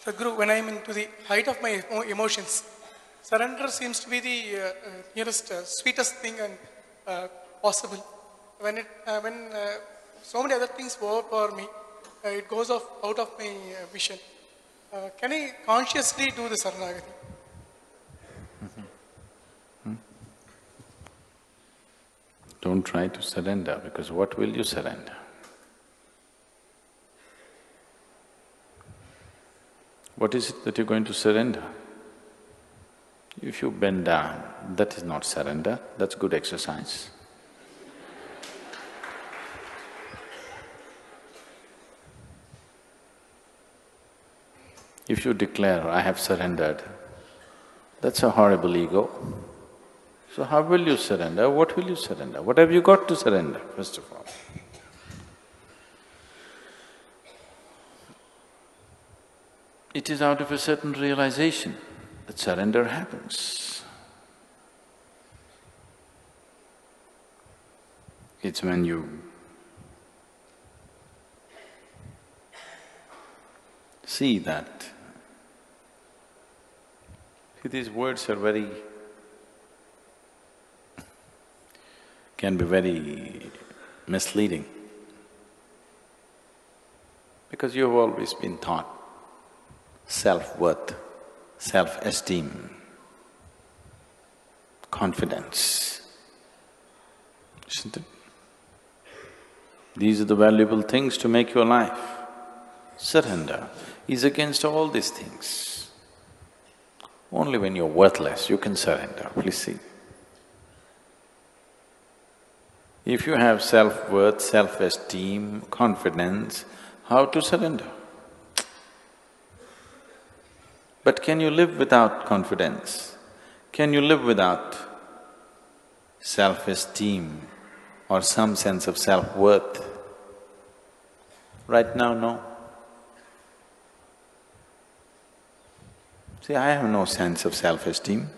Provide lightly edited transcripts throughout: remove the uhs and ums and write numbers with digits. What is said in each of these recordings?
Sadhguru, when I am into the height of my emotions, surrender seems to be the nearest, sweetest thing and possible. When so many other things overpower me, it goes off out of my vision. Can I consciously do the Saranagati? Don't try to surrender, because what will you surrender? What is it that you're going to surrender? If you bend down, that is not surrender, that's good exercise. If you declare, I have surrendered, that's a horrible ego. So how will you surrender? What will you surrender? What have you got to surrender, first of all? It is out of a certain realization that surrender happens. It's when you see that… See, these words are can be very misleading, because you've always been taught self-worth, self-esteem, confidence, isn't it? These are the valuable things to make your life. Surrender is against all these things. Only when you're worthless, you can surrender, please see. If you have self-worth, self-esteem, confidence, how to surrender? But can you live without confidence? Can you live without self-esteem or some sense of self-worth? Right now, no. See, I have no sense of self-esteem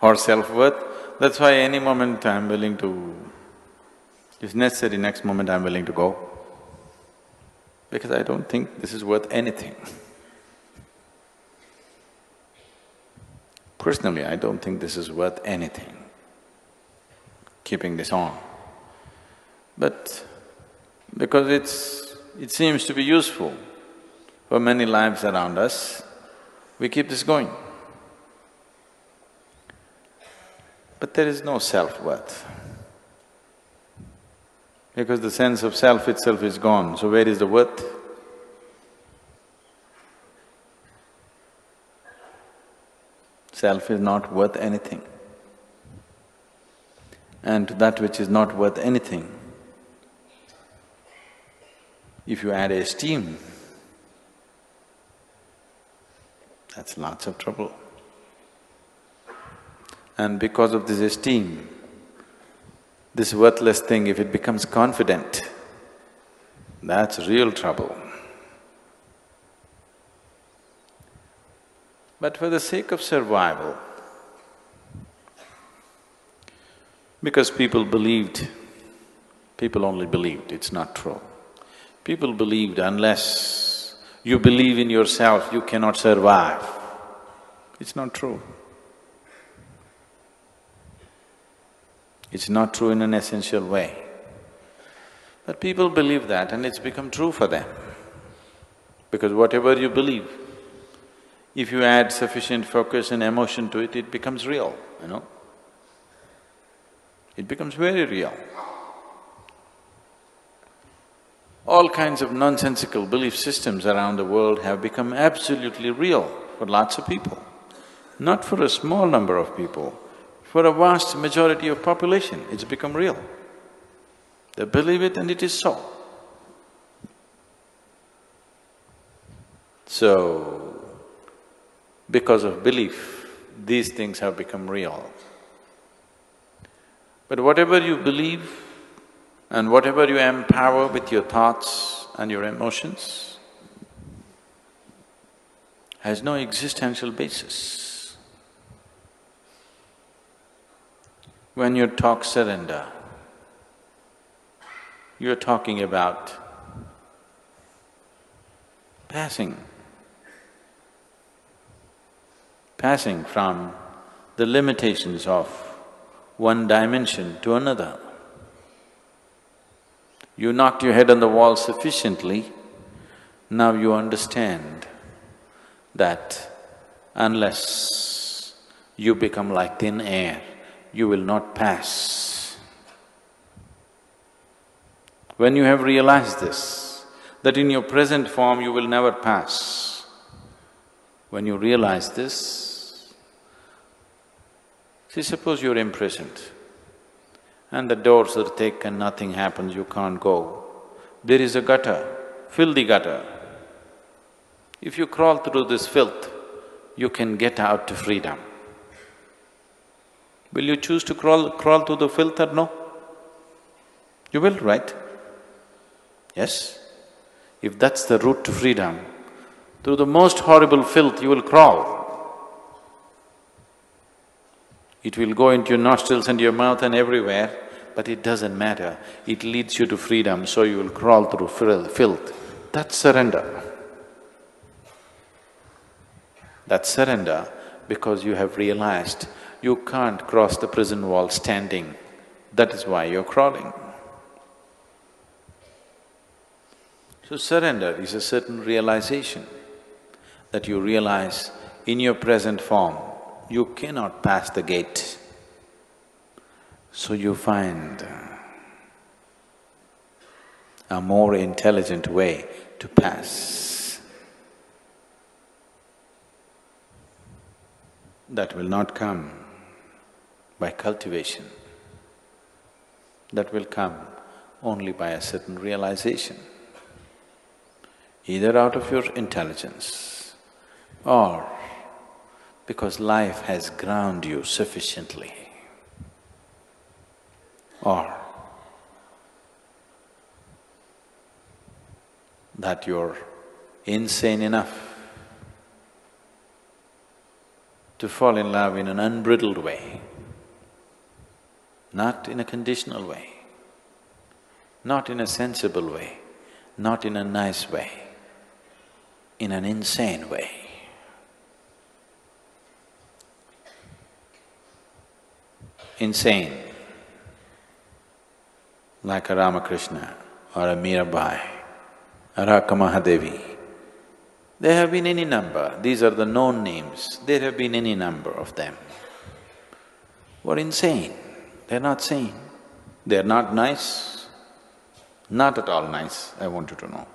or self-worth. That's why any moment I'm willing to… if necessary, next moment I'm willing to go, because I don't think this is worth anything. Personally, I don't think this is worth anything, keeping this on. But because it seems to be useful for many lives around us, we keep this going. But there is no self-worth, because the sense of self itself is gone, so where is the worth? Self is not worth anything. And to that which is not worth anything, if you add esteem, that's lots of trouble. And because of this esteem, this worthless thing, if it becomes confident, that's real trouble. But for the sake of survival, because people believed, people only believed, it's not true. People believed unless you believe in yourself, you cannot survive. It's not true. It's not true in an essential way. But people believe that and it's become true for them. Because whatever you believe, if you add sufficient focus and emotion to it, it becomes real, you know. It becomes very real. All kinds of nonsensical belief systems around the world have become absolutely real for lots of people. Not for a small number of people, for a vast majority of population, it's become real. They believe it and it is so. So, because of belief, these things have become real. But whatever you believe and whatever you empower with your thoughts and your emotions has no existential basis. When you talk surrender, you're talking about passing passing from the limitations of one dimension to another. You knocked your head on the wall sufficiently, now you understand that unless you become like thin air, you will not pass. When you have realized this, that in your present form you will never pass, when you realize this, see, suppose you're imprisoned and the doors are thick and nothing happens, you can't go. There is a gutter, filthy gutter. If you crawl through this filth, you can get out to freedom. Will you choose to crawl through the filth or no? You will, right? Yes? If that's the route to freedom, through the most horrible filth you will crawl. It will go into your nostrils and your mouth and everywhere, but it doesn't matter. It leads you to freedom, so you will crawl through filth. That's surrender. That's surrender because you have realized you can't cross the prison wall standing. That is why you're crawling. So surrender is a certain realization that you realize in your present form, you cannot pass the gate. So you find a more intelligent way to pass. That will not come by cultivation. That will come only by a certain realization, either out of your intelligence or because life has ground you sufficiently, or that you're insane enough to fall in love in an unbridled way, not in a conditional way, not in a sensible way, not in a nice way, in an insane way. Insane, like a Ramakrishna or a Mirabai or a Kamahadevi. There have been any number, these are the known names, there have been any number of them. Were insane, they're not sane, they're not nice, not at all nice, I want you to know.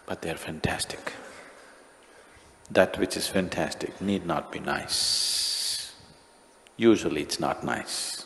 But they're fantastic. That which is fantastic need not be nice. Usually it's not nice.